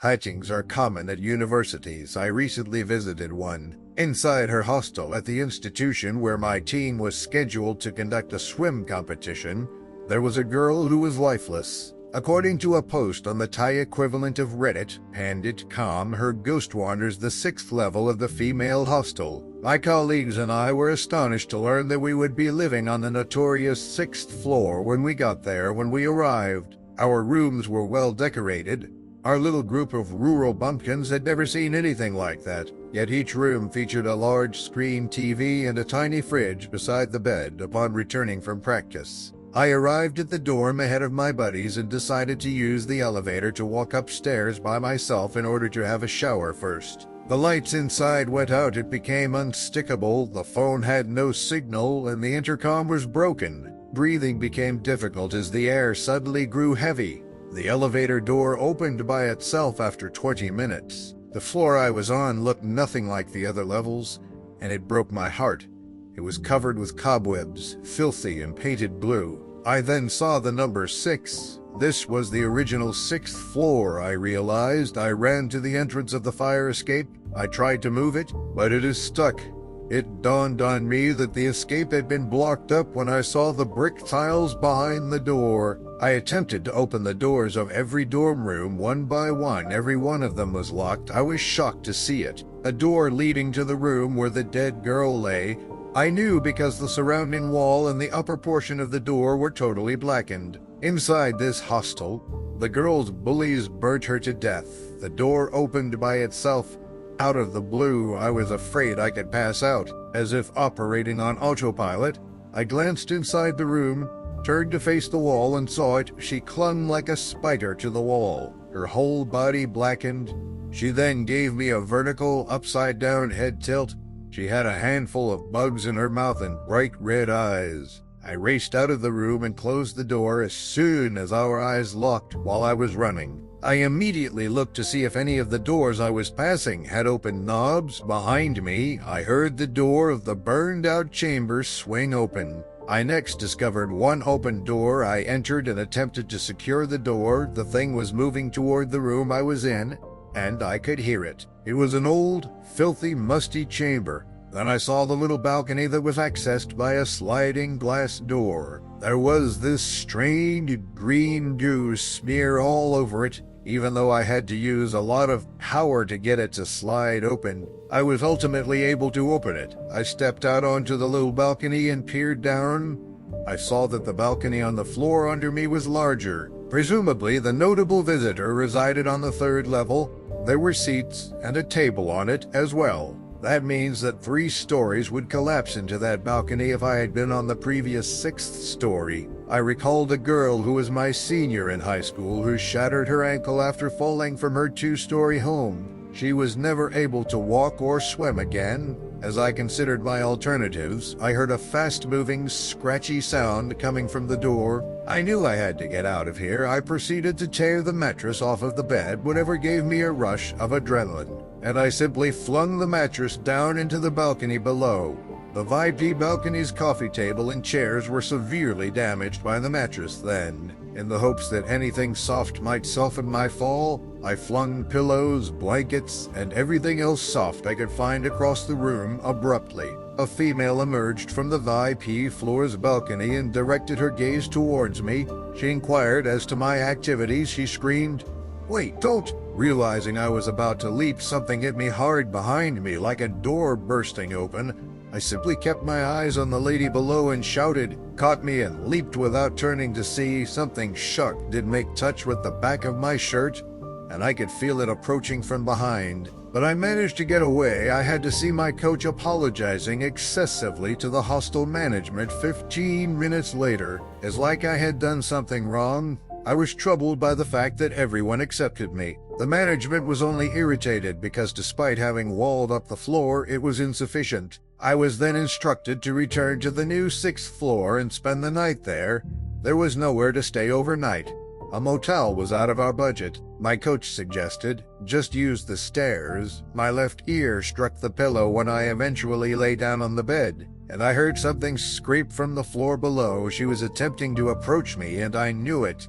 Hauntings are common at universities. I recently visited one. Inside her hostel at the institution where my team was scheduled to conduct a swim competition, there was a girl who was lifeless. According to a post on the Thai equivalent of Reddit, Pandit.com, her ghost wanders the 6th level of the female hostel. My colleagues and I were astonished to learn that we would be living on the notorious 6th floor when we got there. When we arrived, our rooms were well decorated. Our little group of rural bumpkins had never seen anything like that, yet each room featured a large screen TV and a tiny fridge beside the bed. Upon returning from practice, I arrived at the dorm ahead of my buddies and decided to use the elevator to walk upstairs by myself in order to have a shower first. The lights inside went out. It became unstickable, the phone had no signal, and the intercom was broken. Breathing became difficult as the air suddenly grew heavy. The elevator door opened by itself after 20 minutes. The floor I was on looked nothing like the other levels, and it broke my heart. It was covered with cobwebs, filthy and painted blue. I then saw the number 6. This was the original 6th floor, I realized. I ran to the entrance of the fire escape. I tried to move it, but it is stuck. It dawned on me that the escape had been blocked up when I saw the brick tiles behind the door. I attempted to open the doors of every dorm room one by one. Every one of them was locked. I was shocked to see it. A door leading to the room where the dead girl lay. I knew because the surrounding wall and the upper portion of the door were totally blackened. Inside this hostel, the girl's bullies burnt her to death. The door opened by itself. Out of the blue, I was afraid I could pass out. As if operating on autopilot, I glanced inside the room, turned to face the wall, and saw it. She clung like a spider to the wall, her whole body blackened. She then gave me a vertical, upside-down head tilt. She had a handful of bugs in her mouth and bright red eyes. I raced out of the room and closed the door as soon as our eyes locked while I was running. I immediately looked to see if any of the doors I was passing had open knobs. Behind me, I heard the door of the burned-out chamber swing open. I next discovered one open door. I entered and attempted to secure the door. The thing was moving toward the room I was in, and I could hear it. It was an old, filthy, musty chamber. Then I saw the little balcony that was accessed by a sliding glass door. There was this strange green goo smear all over it. Even though I had to use a lot of power to get it to slide open, I was ultimately able to open it. I stepped out onto the little balcony and peered down. I saw that the balcony on the floor under me was larger. Presumably, the notable visitor resided on the 3rd level. There were seats and a table on it as well. That means that 3 stories would collapse into that balcony if I had been on the previous 6th story. I recalled a girl who was my senior in high school who shattered her ankle after falling from her 2-story home. She was never able to walk or swim again. As I considered my alternatives, I heard a fast-moving, scratchy sound coming from the door. I knew I had to get out of here. I proceeded to tear the mattress off of the bed, whatever gave me a rush of adrenaline, and I simply flung the mattress down into the balcony below. The VIP balcony's coffee table and chairs were severely damaged by the mattress then. In the hopes that anything soft might soften my fall, I flung pillows, blankets, and everything else soft I could find across the room. Abruptly, a female emerged from the VIP floor's balcony and directed her gaze towards me. She inquired as to my activities. She screamed, "Wait, don't!" Realizing I was about to leap, something hit me hard behind me like a door bursting open. I simply kept my eyes on the lady below and shouted, caught me, and leaped without turning to see. Something sharp did make touch with the back of my shirt, and I could feel it approaching from behind. But I managed to get away. I had to see my coach apologizing excessively to the hostel management 15 minutes later. It's like I had done something wrong. I was troubled by the fact that everyone accepted me. The management was only irritated because despite having walled up the floor, it was insufficient. I was then instructed to return to the new 6th floor and spend the night there. There was nowhere to stay overnight. A motel was out of our budget. My coach suggested, just use the stairs. My left ear struck the pillow when I eventually lay down on the bed, and I heard something scrape from the floor below. She was attempting to approach me, and I knew it.